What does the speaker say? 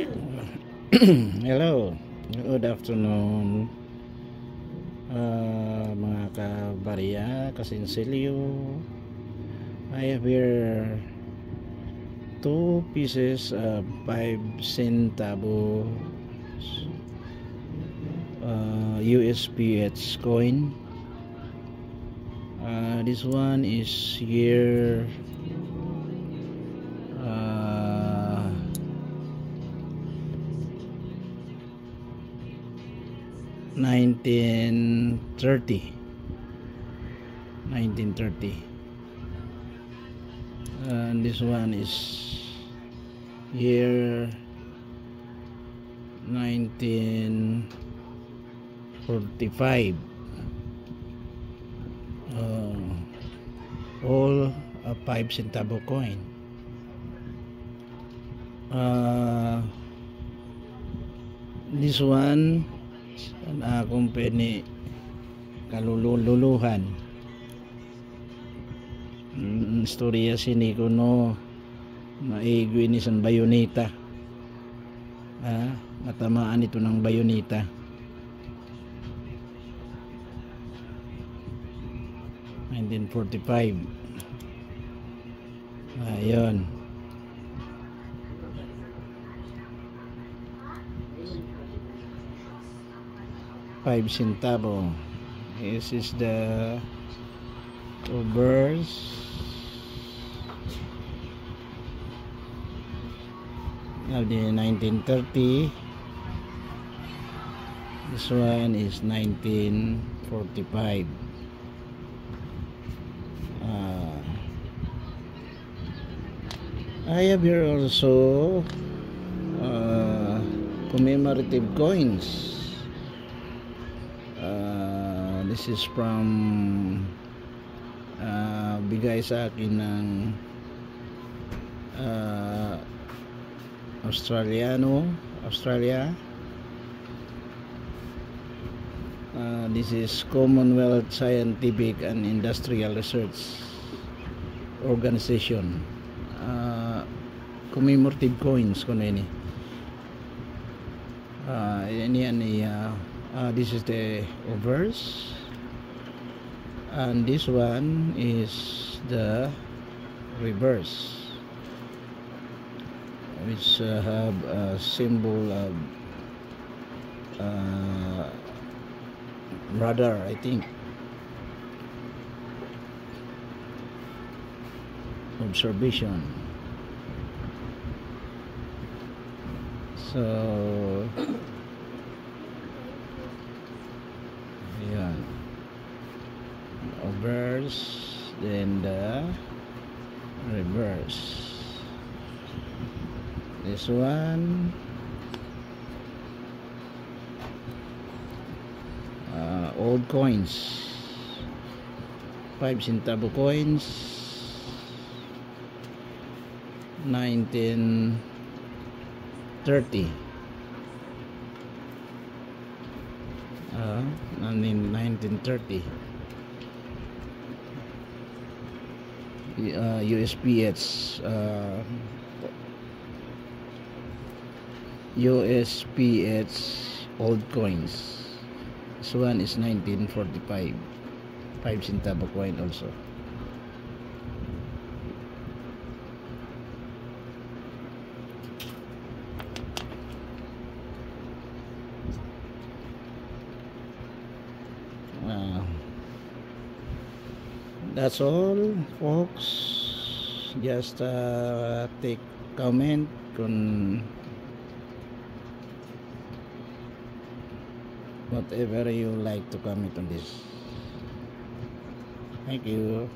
Hello, good afternoon, mga kabarya, kasinsilyo. I have here 2 pieces of 5 centavos USPH coin. This one is year 1930. And this one is year 1945. All a 5 centavo coin. This one akong pwede kalululuhan. Istorya sini kuno maigwi ni San Bayoneta. Matamaan ito ng Bayoneta. (1945). Ayun. Five centavo. This is the reverse of the 1930. This one is 1945. I have here also commemorative coins. This is from bigay sa akin ng Australia. This is Commonwealth Scientific and Industrial Research Organization. Commemorative coins kuno ini. This is the obverse, and this one is the reverse, which have a symbol of radar, I think. Observation. So yeah, obverse, then the reverse. This one old coins, 5 centavo coins, 1930. 1930. USPH old coins. This one is 1945, 5 centavo coin also. That's all, folks. Just take comment kung whatever you like to comment on this. Thank you.